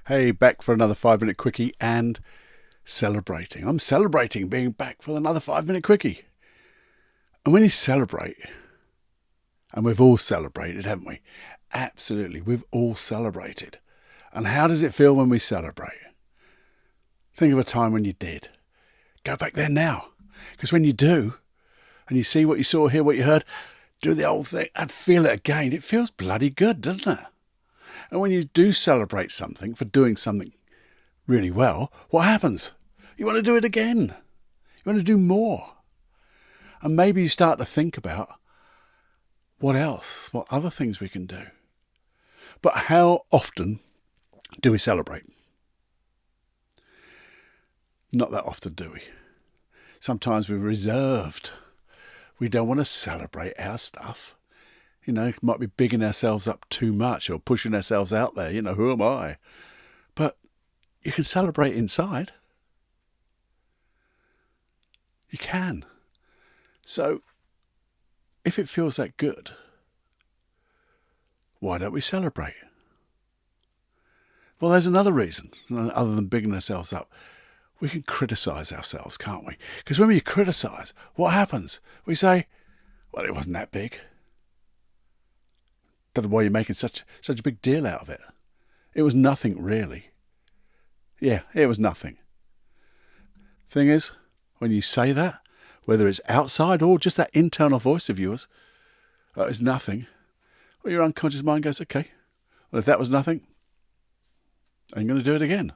Hey, back for another 5-minute quickie and celebrating. I'm celebrating being back for another 5-minute quickie. And when you celebrate, and we've all celebrated, haven't we? Absolutely, we've all celebrated. And how does it feel when we celebrate? Think of a time when you did. Go back there now. Because when you do, and you see what you saw, hear what you heard, do the old thing and feel it again, it feels bloody good, doesn't it? And when you do celebrate something for doing something really well, what happens? You want to do it again. You want to do more. And maybe you start to think about what else, what other things we can do. But how often do we celebrate? Not that often, do we? Sometimes we're reserved. We don't want to celebrate our stuff. You know, might be bigging ourselves up too much or pushing ourselves out there. You know, who am I? But you can celebrate inside. You can. So, if it feels that good, why don't we celebrate? Well, there's another reason, other than bigging ourselves up. We can criticise ourselves, can't we? Because when we criticise, what happens? We say, well, it wasn't that big. Don't know why you're making such a big deal out of it. It was nothing, really. Yeah, it was nothing. Thing is, when you say that, whether it's outside or just that internal voice of yours, it's nothing, well, your unconscious mind goes, okay, well, if that was nothing, I'm going to do it again.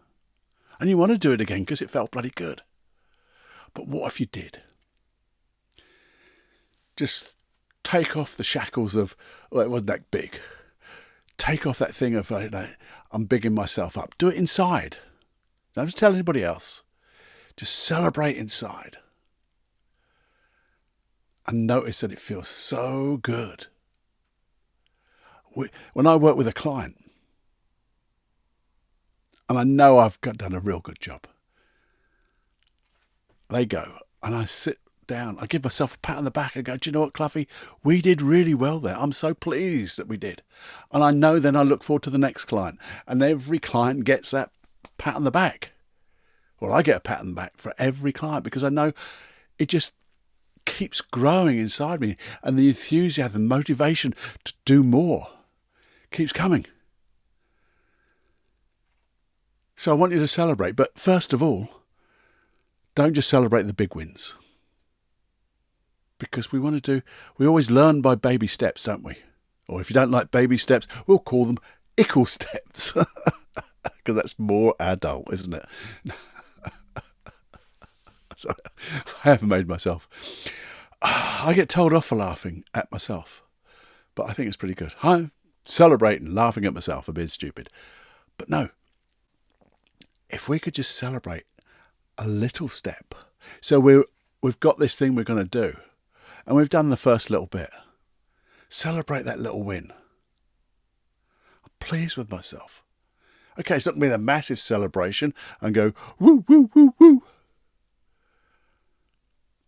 And you want to do it again because it felt bloody good. But what if you did? Just take off the shackles of, well, it wasn't that big. Take off that thing of, I'm bigging myself up. Do it inside. Don't just tell anybody else. Just celebrate inside. And notice that it feels so good. When I work with a client, and I know I've done a real good job, they go, and I sit down, I give myself a pat on the back and go, do you know what, Cluffy? We did really well there. I'm so pleased that we did. And I know then I look forward to the next client. And every client gets that pat on the back. Well, I get a pat on the back for every client because I know it just keeps growing inside me. And the enthusiasm, motivation to do more keeps coming. So I want you to celebrate. But first of all, don't just celebrate the big wins. Because we always learn by baby steps, don't we? Or if you don't like baby steps, we'll call them ickle steps. Because that's more adult, isn't it? Sorry, I haven't made myself. I get told off for laughing at myself. But I think it's pretty good. I'm celebrating, laughing at myself for being stupid. But no. If we could just celebrate a little step. So we've got this thing we're going to do. And we've done the first little bit. Celebrate that little win. I'm pleased with myself. Okay, it's not going to be a massive celebration and go, woo, woo, woo, woo.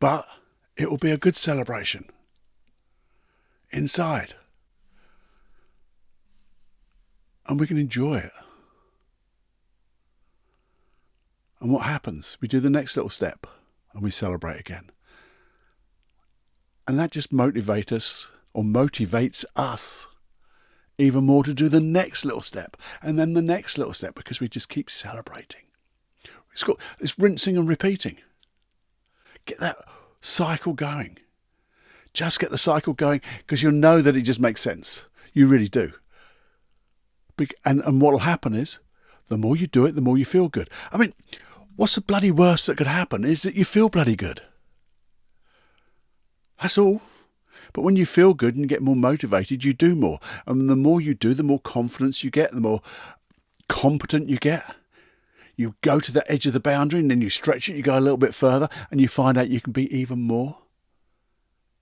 But it will be a good celebration. Inside. And we can enjoy it. And what happens? We do the next little step and we celebrate again. And that just motivates us even more to do the next little step and then the next little step because we just keep celebrating. It's rinsing and repeating. Get that cycle going. Just get the cycle going because you'll know that it just makes sense. You really do. And what will happen is the more you do it, the more you feel good. I mean, what's the bloody worst that could happen is that you feel bloody good. That's all. But when you feel good and get more motivated, you do more. And the more you do, the more confidence you get, the more competent you get. You go to the edge of the boundary and then you stretch it, you go a little bit further and you find out you can be even more.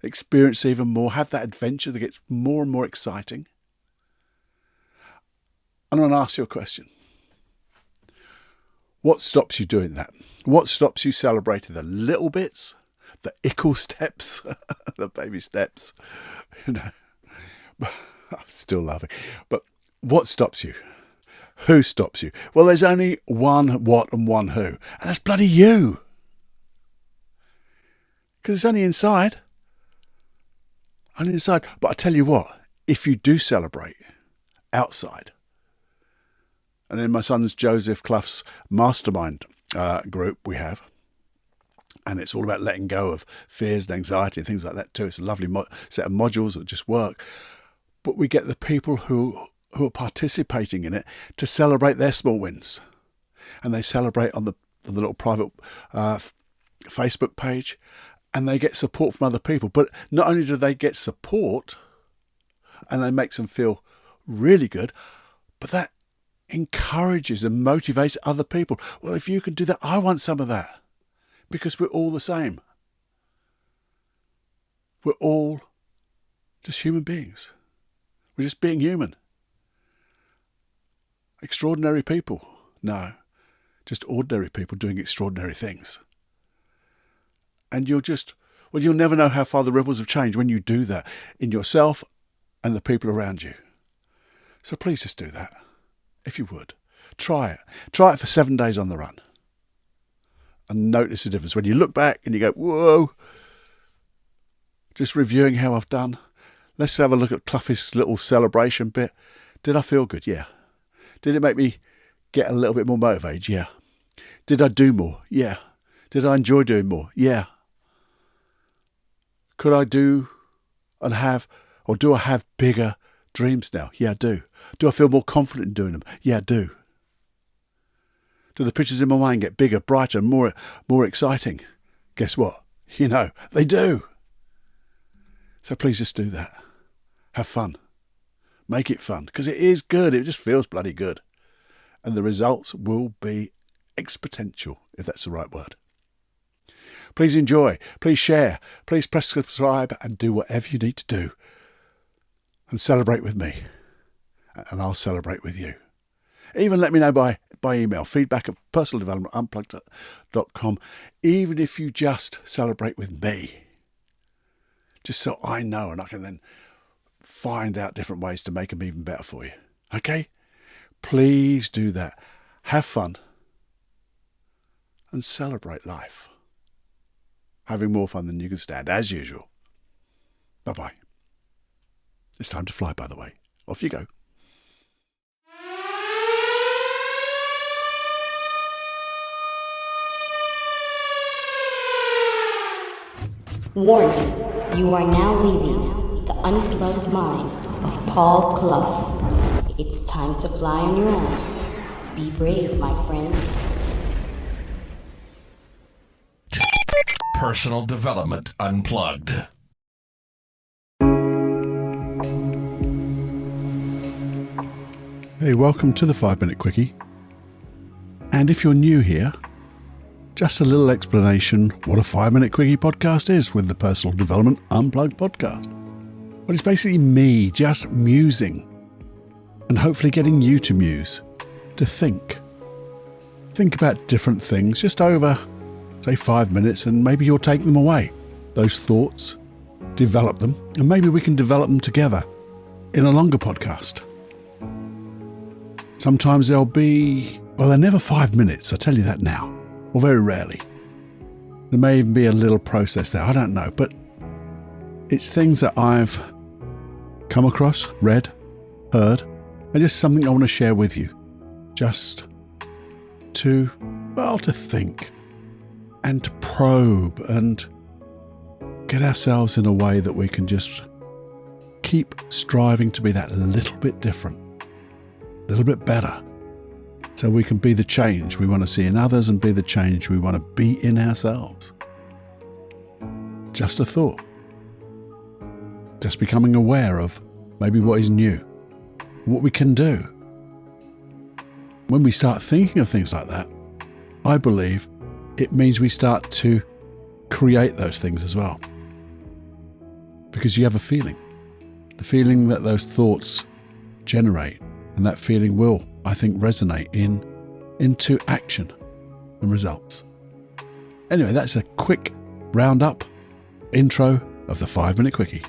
Experience even more, have that adventure that gets more and more exciting. And I'm going to ask you a question. What stops you doing that? What stops you celebrating the little bits? The ickle steps, the baby steps, I'm still laughing. But what stops you? Who stops you? Well, there's only one what and one who, and that's bloody you. Because it's only inside. Only inside. But I tell you what, if you do celebrate outside, and in my son's Joseph Clough's mastermind group we have, and it's all about letting go of fears and anxiety and things like that too. It's a lovely set of modules that just work. But we get the people who are participating in it to celebrate their small wins. And they celebrate on the little private Facebook page, and they get support from other people. But not only do they get support, and that makes them feel really good, but that encourages and motivates other people. Well, if you can do that, I want some of that. Because we're all the same. We're all just human beings. We're just being human. Extraordinary people. No, just ordinary people doing extraordinary things. And you'll never know how far the ripples have changed when you do that in yourself and the people around you. So please just do that, if you would. Try it. Try it for 7 days on the run. And notice the difference. When you look back and you go, whoa, just reviewing how I've done. Let's have a look at Clough's little celebration bit. Did I feel good? Yeah. Did it make me get a little bit more motivated? Yeah. Did I do more? Yeah. Did I enjoy doing more? Yeah. Could I do and have, or do I have bigger dreams now? Yeah, I do. Do I feel more confident in doing them? Yeah, I do. Do the pictures in my mind get bigger, brighter, more exciting? Guess what? They do. So please just do that. Have fun. Make it fun, because it is good. It just feels bloody good. And the results will be exponential, if that's the right word. Please enjoy. Please share. Please press subscribe and do whatever you need to do. And celebrate with me. And I'll celebrate with you. Even let me know by email, feedback@personaldevelopmentunplugged.com, even if you just celebrate with me. Just so I know, and I can then find out different ways to make them even better for you. Okay? Please do that. Have fun. And celebrate life. Having more fun than you can stand, as usual. Bye-bye. It's time to fly, by the way. Off you go. Warning, you are now leaving the unplugged mind of Paul Clough. It's time to fly on your own. Be brave, my friend. Personal Development Unplugged. Hey, welcome to the 5-Minute Quickie. And if you're new here, just a little explanation what a 5-Minute Quickie podcast is with the Personal Development Unplugged podcast. But it's basically me just musing and hopefully getting you to muse, to think. Think about different things just over, say, 5 minutes, and maybe you'll take them away. Those thoughts, develop them, and maybe we can develop them together in a longer podcast. Sometimes they'll be, they're never 5 minutes, I tell you that now. Or very rarely. There may even be a little process there, I don't know. But it's things that I've come across, read, heard, and just something I want to share with you. Just to think and to probe and get ourselves in a way that we can just keep striving to be that little bit different, a little bit better. So we can be the change we want to see in others and be the change we want to be in ourselves. Just a thought. Just becoming aware of maybe what is new, what we can do. When we start thinking of things like that, I believe it means we start to create those things as well. Because you have a feeling. The feeling that those thoughts generate, and that feeling will, I think, resonate into action and results. Anyway, that's a quick roundup intro of the 5-Minute Quickie.